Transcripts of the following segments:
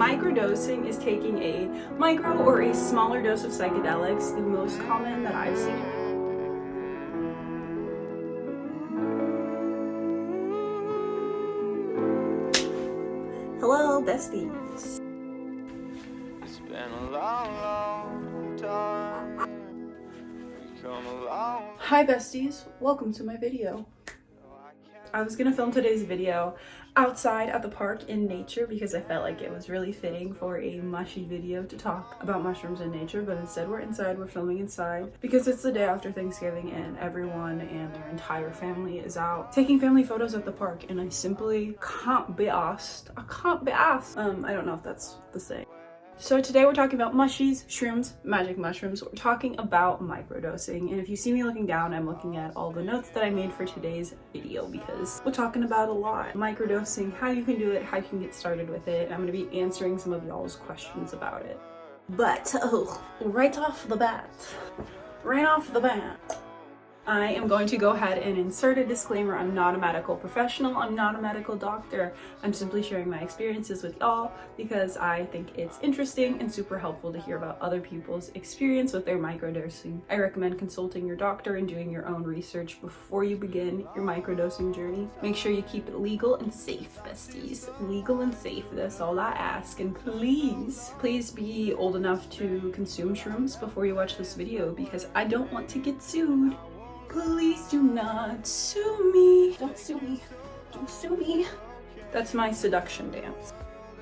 Microdosing is taking a micro or a smaller dose of psychedelics, the most common that I've seen. Hello, besties. It's been a long time. We come a long. Hi, besties. Welcome to my video. I was gonna film today's video outside at the park in nature because I felt like it was really fitting for a mushy video to talk about mushrooms in nature, but instead we're inside, we're filming inside because it's the day after Thanksgiving and everyone and their entire family is out taking family photos at the park, and I simply can't be asked. I can't be asked. I don't know if that's the saying. So today we're talking about mushies, shrooms, magic mushrooms. We're talking about microdosing, and if you see me looking down, I'm looking at all the notes that I made for today's video because we're talking about a lot. Microdosing, how you can do it, how you can get started with it. I'm going to be answering some of y'all's questions about it. But, right off the bat, I am going to go ahead and insert a disclaimer. I'm not a medical professional. I'm not a medical doctor. I'm simply sharing my experiences with y'all because I think it's interesting and super helpful to hear about other people's experience with their microdosing. I recommend consulting your doctor and doing your own research before you begin your microdosing journey. Make sure you keep it legal and safe, besties. Legal and safe, that's all I ask. And please be old enough to consume shrooms before you watch this video because I don't want to get sued. Please do not sue me. Don't sue me. Don't sue me. That's my seduction dance.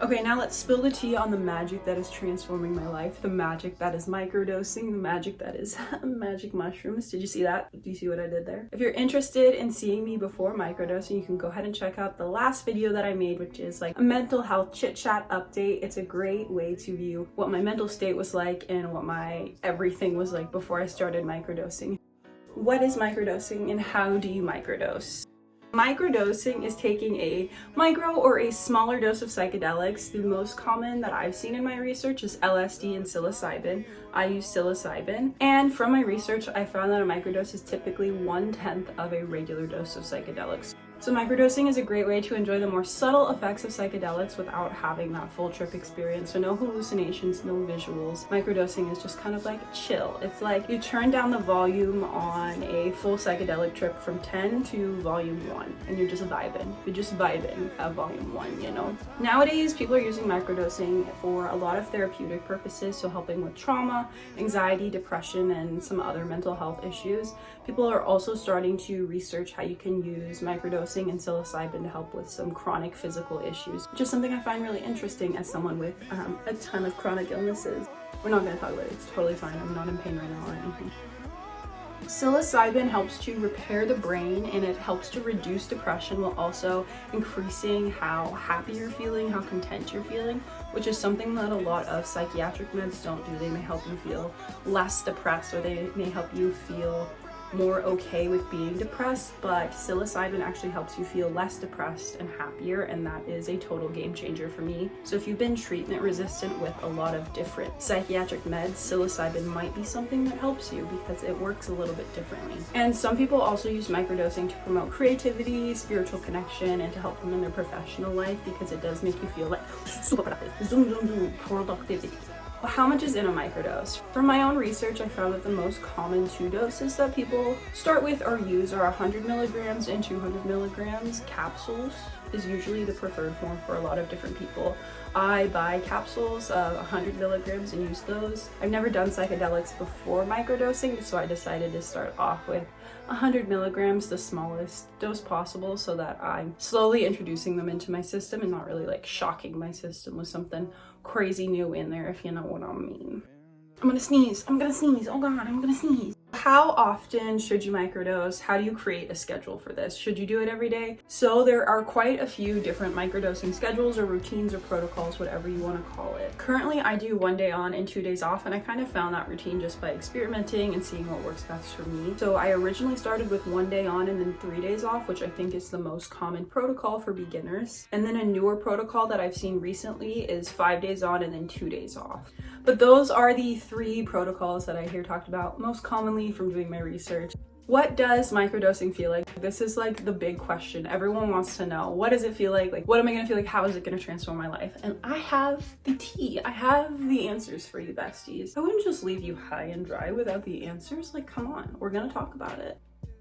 Okay, now let's spill the tea on the magic that is transforming my life. The magic that is microdosing. The magic that is magic mushrooms. Did you see that? Do you see what I did there? If you're interested in seeing me before microdosing, you can go ahead and check out the last video that I made, which is like a mental health chit chat update. It's a great way to view what my mental state was like and what my everything was like before I started microdosing. What is microdosing and how do you microdose? Microdosing is taking a micro or a smaller dose of psychedelics. The most common that I've seen in my research is LSD and psilocybin. I use psilocybin, and from my research I found that a microdose is typically 1/10 of a regular dose of psychedelics. So microdosing is a great way to enjoy the more subtle effects of psychedelics without having that full trip experience. So no hallucinations, no visuals. Microdosing is just kind of like chill. It's like you turn down the volume on a full psychedelic trip from 10 to volume 1 and you're just vibing. You're just vibing at volume 1, you know? Nowadays, people are using microdosing for a lot of therapeutic purposes, so helping with trauma, anxiety, depression, and some other mental health issues. People are also starting to research how you can use microdosing and psilocybin to help with some chronic physical issues, which is something I find really interesting as someone with a ton of chronic illnesses. We're not going to talk about it. It's totally fine. I'm not in pain right now or anything. Psilocybin helps to repair the brain and it helps to reduce depression while also increasing how happy you're feeling, how content you're feeling, which is something that a lot of psychiatric meds don't do. They may help you feel less depressed or they may help you feel more okay with being depressed, but psilocybin actually helps you feel less depressed and happier, and that is a total game changer for me. So if you've been treatment resistant with a lot of different psychiatric meds, psilocybin might be something that helps you because it works a little bit differently. And some people also use microdosing to promote creativity, spiritual connection, and to help them in their professional life because it does make you feel like super productive. Zoom, productivity. How much is in a microdose? From my own research, I found that the most common 2 doses that people start with or use are 100 milligrams and 200 milligrams. Capsules is usually the preferred form for a lot of different people. I buy capsules of 100 milligrams and use those. I've never done psychedelics before microdosing, so I decided to start off with 100 milligrams, the smallest dose possible, so that I'm slowly introducing them into my system and not really like shocking my system with something crazy new in there, if you know what I mean. I'm gonna sneeze, oh god, I'm gonna sneeze. How often should you microdose? How do you create a schedule for this? Should you do it every day? So there are quite a few different microdosing schedules or routines or protocols, whatever you want to call it. Currently, I do 1 day on and 2 days off, and I kind of found that routine just by experimenting and seeing what works best for me. So I originally started with 1 day on and then 3 days off, which I think is the most common protocol for beginners. And then a newer protocol that I've seen recently is 5 days on and then 2 days off. But those are the 3 protocols that I hear talked about most commonly from doing my research. What does microdosing feel like? This is like the big question. Everyone wants to know. What does it feel like? Like, what am I gonna feel like? How is it gonna transform my life? And I have the tea. I have the answers for you, besties. I wouldn't just leave you high and dry without the answers. Like, come on, we're gonna talk about it.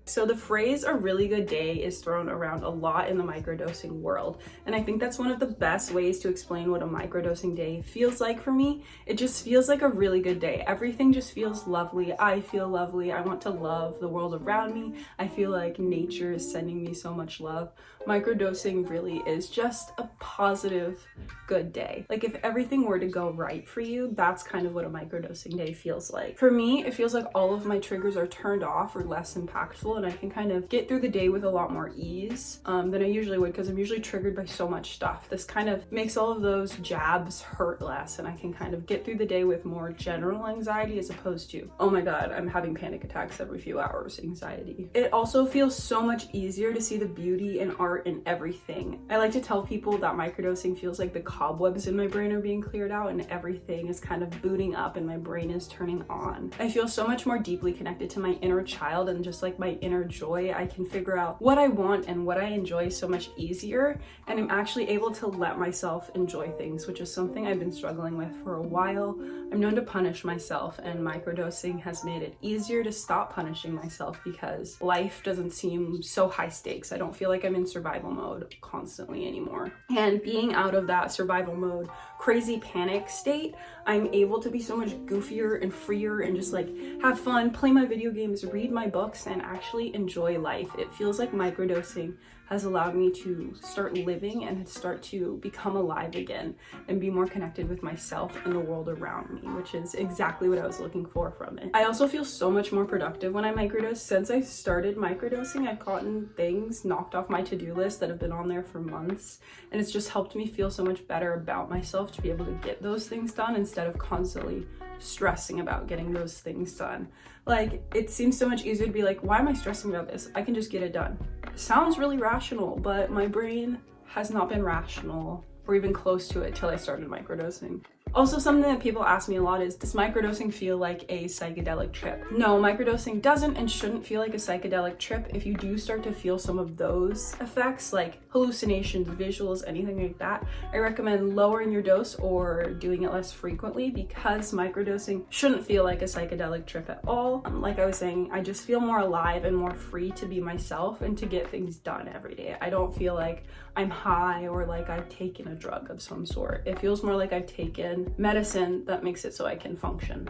So the phrase "a really good day" is thrown around a lot in the microdosing world, and I think that's one of the best ways to explain what a microdosing day feels like for me. It just feels like a really good day. Everything just feels lovely. I feel lovely. I want to love the world around me. I feel like nature is sending me so much love. Microdosing really is just a positive, good day. Like, if everything were to go right for you, that's kind of what a microdosing day feels like. For me, it feels like all of my triggers are turned off or less impactful, and I can kind of get through the day with a lot more ease than I usually would, because I'm usually triggered by so much stuff. This kind of makes all of those jabs hurt less, and I can kind of get through the day with more general anxiety as opposed to, oh my god, I'm having panic attacks every few hours anxiety. It also feels so much easier to see the beauty and art in everything. I like to tell people that microdosing feels like the cobwebs in my brain are being cleared out and everything is kind of booting up and my brain is turning on. I feel so much more deeply connected to my inner child and just like my inner joy. I can figure out what I want and what I enjoy so much easier, and I'm actually able to let myself enjoy things, which is something I've been struggling with for a while. I'm known to punish myself, and microdosing has made it easier to stop punishing myself because life doesn't seem so high stakes. I don't feel like I'm in survival mode constantly anymore. And being out of that survival mode, crazy panic state, I'm able to be so much goofier and freer and just like have fun, play my video games, read my books, and actually enjoy life. It feels like microdosing has allowed me to start living and start to become alive again and be more connected with myself and the world around me, which is exactly what I was looking for from it. I also feel so much more productive when I microdose. Since I started microdosing, I've gotten things knocked off my to-do list that have been on there for months, and it's just helped me feel so much better about myself to be able to get those things done instead of constantly stressing about getting those things done. Like, it seems so much easier to be like, why am I stressing about this? I can just get it done. Sounds really rational, but my brain has not been rational or even close to it till I started microdosing. Also, something that people ask me a lot is, does microdosing feel like a psychedelic trip? No, microdosing doesn't and shouldn't feel like a psychedelic trip. If you do start to feel some of those effects, like hallucinations, visuals, anything like that, I recommend lowering your dose or doing it less frequently, because microdosing shouldn't feel like a psychedelic trip at all. Like I was saying, I just feel more alive and more free to be myself and to get things done every day. I don't feel like I'm high or like I've taken a drug of some sort. It feels more like I've taken medicine that makes it so I can function.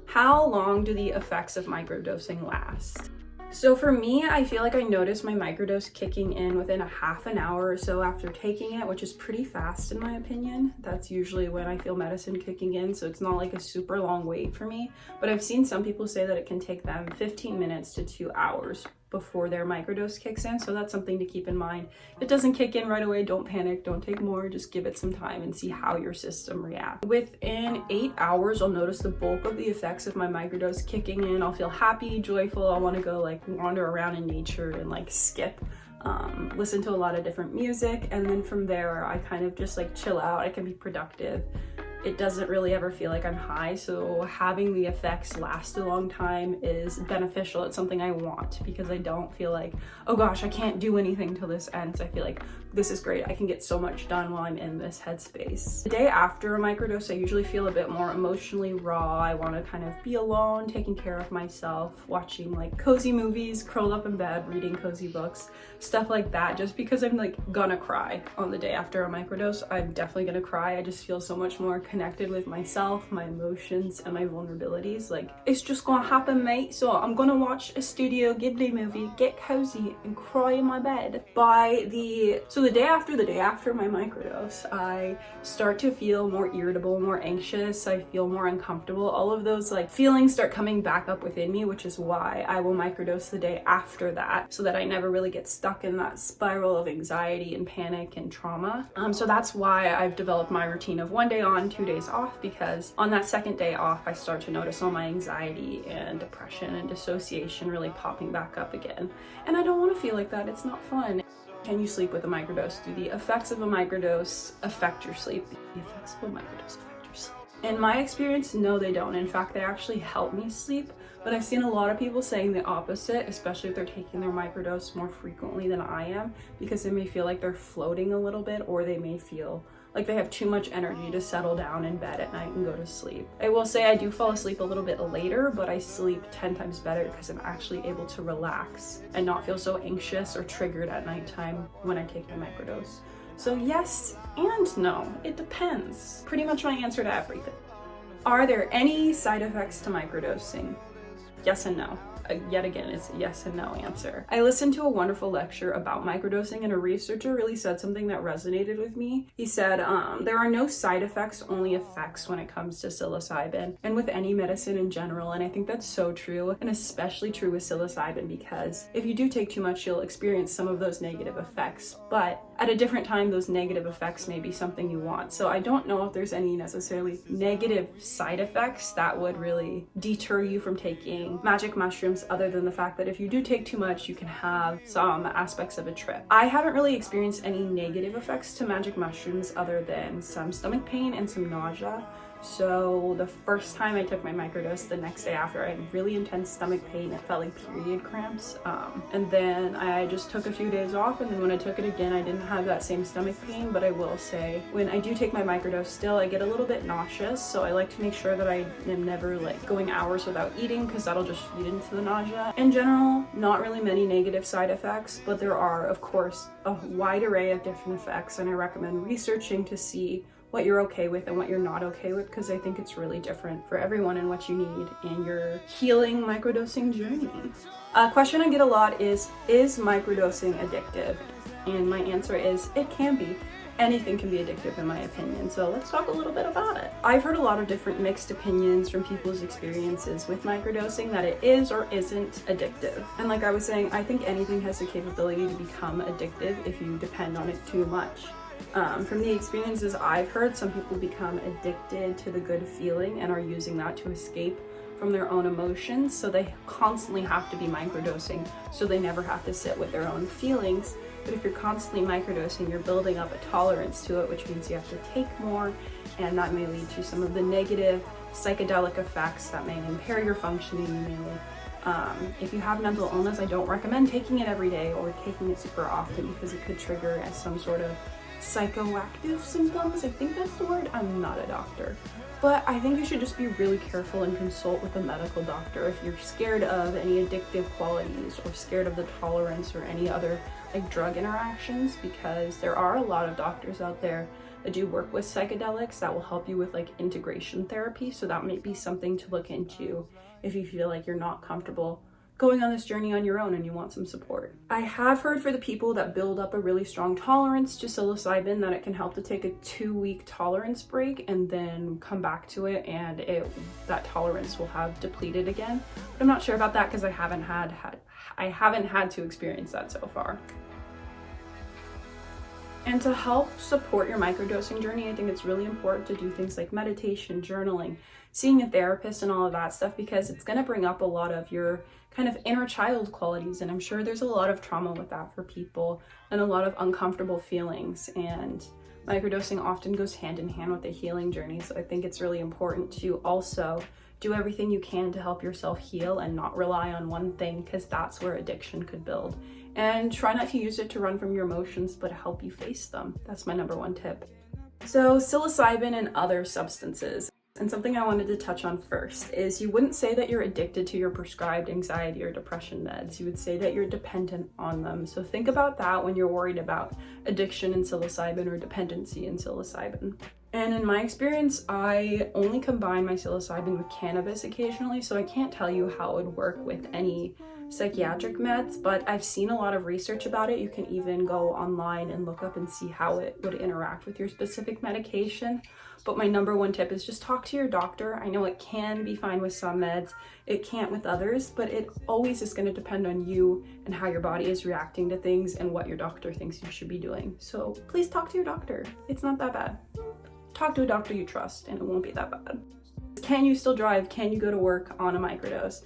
How long do the effects of microdosing last? So for me, I feel like I notice my microdose kicking in within a half an hour or so after taking it, which is pretty fast in my opinion. That's usually when I feel medicine kicking in, so it's not like a super long wait for me. But I've seen some people say that it can take them 15 minutes to 2 hours before their microdose kicks in, so that's something to keep in mind. If it doesn't kick in right away, don't panic, don't take more, just give it some time and see how your system reacts. Within 8 hours, I'll notice the bulk of the effects of my microdose kicking in. I'll feel happy, joyful, I'll want to go like wander around in nature and like skip, listen to a lot of different music, and then from there I kind of just like chill out. I can be productive. It doesn't really ever feel like I'm high, so having the effects last a long time is beneficial. It's something I want, because I don't feel like, oh gosh, I can't do anything till this ends. I feel like this is great. I can get so much done while I'm in this headspace. The day after a microdose, I usually feel a bit more emotionally raw. I want to kind of be alone, taking care of myself, watching like cozy movies, curled up in bed, reading cozy books, stuff like that, just because I'm like gonna cry on the day after a microdose. I'm definitely gonna cry. I just feel so much more connected with myself, my emotions, and my vulnerabilities. Like, it's just gonna happen, mate. So I'm gonna watch a Studio Ghibli movie, get cozy, and cry in my bed. So the day after my microdose, I start to feel more irritable, more anxious. I feel more uncomfortable. All of those like feelings start coming back up within me, which is why I will microdose the day after that, so that I never really get stuck in that spiral of anxiety and panic and trauma. So that's why I've developed my routine of 1 day on, 2 days off, because on that second day off, I start to notice all my anxiety and depression and dissociation really popping back up again. And I don't want to feel like that. It's not fun. Can you sleep with a microdose? Do the effects of a microdose affect your sleep? The effects of a microdose affect your sleep. In my experience, no, they don't. In fact, they actually help me sleep, but I've seen a lot of people saying the opposite, especially if they're taking their microdose more frequently than I am, because they may feel like they're floating a little bit, or they may feel like they have too much energy to settle down in bed at night and go to sleep. I will say I do fall asleep a little bit later, but I sleep 10 times better because I'm actually able to relax and not feel so anxious or triggered at nighttime when I take my microdose. So yes and no, it depends. Pretty much my answer to everything. Are there any side effects to microdosing? Yes and no. Yet again, it's a yes and no answer. I listened to a wonderful lecture about microdosing, and a researcher really said something that resonated with me. He said, there are no side effects, only effects when it comes to psilocybin and with any medicine in general. And I think that's so true, and especially true with psilocybin, because if you do take too much, you'll experience some of those negative effects, but at a different time, those negative effects may be something you want. So I don't know if there's any necessarily negative side effects that would really deter you from taking magic mushrooms, other than the fact that if you do take too much, you can have some aspects of a trip. I haven't really experienced any negative effects to magic mushrooms other than some stomach pain and some nausea. So the first time I took my microdose, the next day after, I had really intense stomach pain. It felt like period cramps. And then I just took a few days off, and then when I took it again, I didn't have that same stomach pain. But I will say, when I do take my microdose still, I get a little bit nauseous. So I like to make sure that I am never like going hours without eating, because that'll just feed into the nausea. In general, not really many negative side effects, but there are, of course, a wide array of different effects. And I recommend researching to see what you're okay with and what you're not okay with, because I think it's really different for everyone and what you need in your healing microdosing journey. A question I get a lot is microdosing addictive? And my answer is, it can be. Anything can be addictive in my opinion, so let's talk a little bit about it. I've heard a lot of different mixed opinions from people's experiences with microdosing that it is or isn't addictive. And like I was saying, I think anything has the capability to become addictive if you depend on it too much. From the experiences I've heard, some people become addicted to the good feeling and are using that to escape from their own emotions, so they constantly have to be microdosing so they never have to sit with their own feelings. But if you're constantly microdosing, you're building up a tolerance to it, which means you have to take more, and that may lead to some of the negative psychedelic effects that may impair your functioning. If you have mental illness, I don't recommend taking it every day or taking it super often, because it could trigger as some sort of psychoactive symptoms. I think that's the word. I'm not a doctor, but I think you should just be really careful and consult with a medical doctor if you're scared of any addictive qualities or scared of the tolerance or any other like drug interactions, because there are a lot of doctors out there that do work with psychedelics that will help you with like integration therapy. So that might be something to look into if you feel like you're not comfortable going on this journey on your own and you want some support. I have heard for the people that build up a really strong tolerance to psilocybin that it can help to take a 2-week tolerance break and then come back to it, and that tolerance will have depleted again. But I'm not sure about that because I haven't had to experience that so far. And to help support your microdosing journey, I think it's really important to do things like meditation, journaling, seeing a therapist, and all of that stuff, because it's going to bring up a lot of your kind of inner child qualities. And I'm sure there's a lot of trauma with that for people and a lot of uncomfortable feelings. And microdosing often goes hand in hand with the healing journey. So I think it's really important to also do everything you can to help yourself heal and not rely on one thing, because that's where addiction could build. And try not to use it to run from your emotions, but help you face them. That's my number one tip. So psilocybin and other substances. And something I wanted to touch on first is you wouldn't say that you're addicted to your prescribed anxiety or depression meds. You would say that you're dependent on them. So think about that when you're worried about addiction in psilocybin or dependency in psilocybin. And in my experience, I only combine my psilocybin with cannabis occasionally, so I can't tell you how it would work with any psychiatric meds, but I've seen a lot of research about it. You can even go online and look up and see how it would interact with your specific medication. But my number one tip is just talk to your doctor. I know it can be fine with some meds, it can't with others, but it always is going to depend on you and how your body is reacting to things and what your doctor thinks you should be doing. So please talk to your doctor. It's not that bad. Talk to a doctor you trust and it won't be that bad. Can you still drive? Can you go to work on a microdose?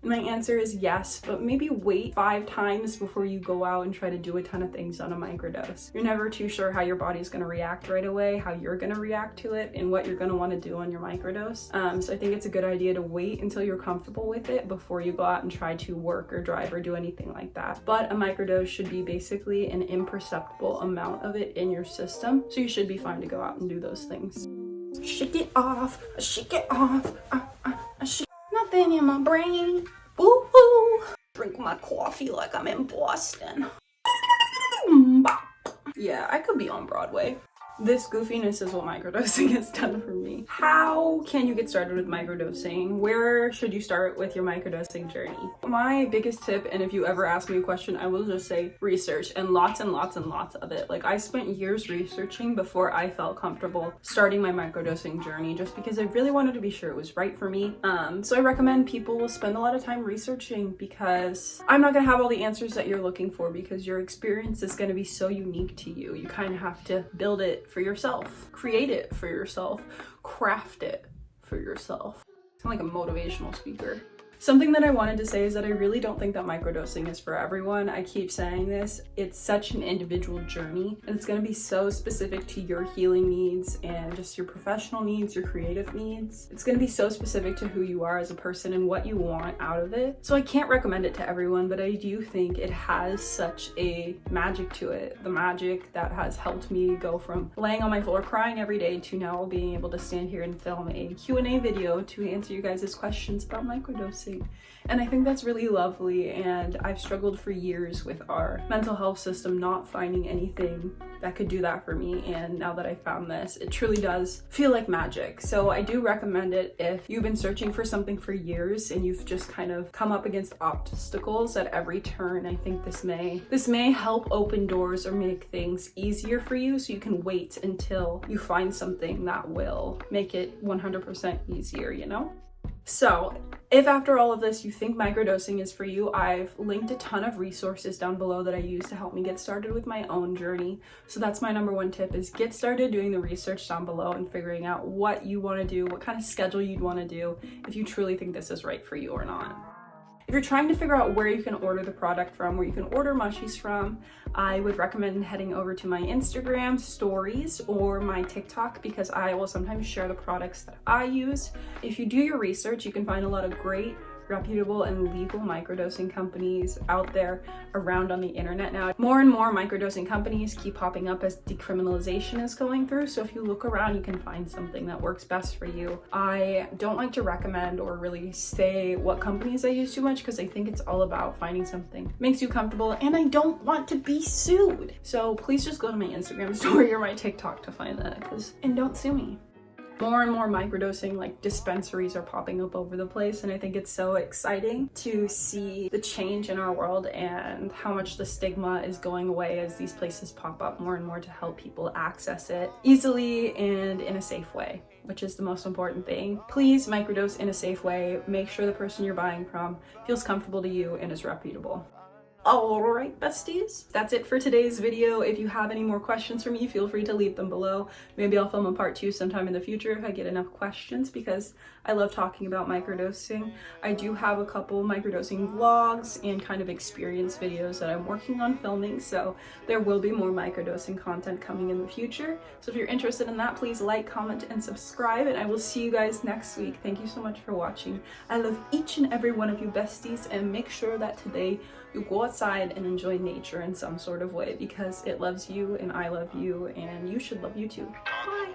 My answer is yes, but maybe wait 5 times before you go out and try to do a ton of things on a microdose. You're never too sure how your body's going to react right away, how you're going to react to it, and what you're going to want to do on your microdose. So I think it's a good idea to wait until you're comfortable with it before you go out and try to work or drive or do anything like that. But a microdose should be basically an imperceptible amount of it in your system, so you should be fine to go out and do those things. Shake it off, shake it off, shake nothing in my brain. Woo-hoo. Drink my coffee like I'm in Boston. Yeah, I could be on Broadway. This goofiness is what microdosing has done for me. How can you get started with microdosing? Where should you start with your microdosing journey? My biggest tip, and if you ever ask me a question, I will just say research, and lots and lots and lots of it. Like, I spent years researching before I felt comfortable starting my microdosing journey, just because I really wanted to be sure it was right for me. So I recommend people spend a lot of time researching, because I'm not gonna have all the answers that you're looking for, because your experience is gonna be so unique to you. You kind of have to build it for yourself, create it for yourself, craft it for yourself. I sound like a motivational speaker. Something that I wanted to say is that I really don't think that microdosing is for everyone. I keep saying this. It's such an individual journey, and it's going to be so specific to your healing needs and just your professional needs, your creative needs. It's going to be so specific to who you are as a person and what you want out of it. So I can't recommend it to everyone, but I do think it has such a magic to it. The magic that has helped me go from laying on my floor crying every day to now being able to stand here and film a Q&A video to answer you guys' questions about microdosing. And I think that's really lovely, and I've struggled for years with our mental health system not finding anything that could do that for me, and now that I found this, it truly does feel like magic. So I do recommend it if you've been searching for something for years and you've just kind of come up against obstacles at every turn. I think this may help open doors or make things easier for you, so you can wait until you find something that will make it 100% easier, you know? So if after all of this you think microdosing is for you, I've linked a ton of resources down below that I use to help me get started with my own journey. So that's my number one tip, is get started doing the research down below and figuring out what you want to do, what kind of schedule you'd want to do, if you truly think this is right for you or not. If you're trying to figure out where you can order the product from, where you can order mushies from, I would recommend heading over to my Instagram stories or my TikTok, because I will sometimes share the products that I use. If you do your research, you can find a lot of great, reputable and legal microdosing companies out there around on the internet now. More and more microdosing companies keep popping up as decriminalization is going through, so if you look around, you can find something that works best for you. I don't like to recommend or really say what companies I use too much, because I think it's all about finding something that makes you comfortable, and I don't want to be sued. So please just go to my Instagram story or my TikTok to find that, and don't sue me. More and more microdosing like dispensaries are popping up over the place, and I think it's so exciting to see the change in our world and how much the stigma is going away as these places pop up more and more to help people access it easily and in a safe way, which is the most important thing. Please microdose in a safe way. Make sure the person you're buying from feels comfortable to you and is reputable. Alright, besties, that's it for today's video. If you have any more questions for me, feel free to leave them below. Maybe I'll film a part 2 sometime in the future if I get enough questions, because I love talking about microdosing. I do have a couple microdosing vlogs and kind of experience videos that I'm working on filming, so there will be more microdosing content coming in the future. So if you're interested in that, please like, comment, and subscribe, and I will see you guys next week. Thank you so much for watching. I love each and every one of you, besties, and make sure that today you go outside and enjoy nature in some sort of way, because it loves you and I love you and you should love you too. Bye!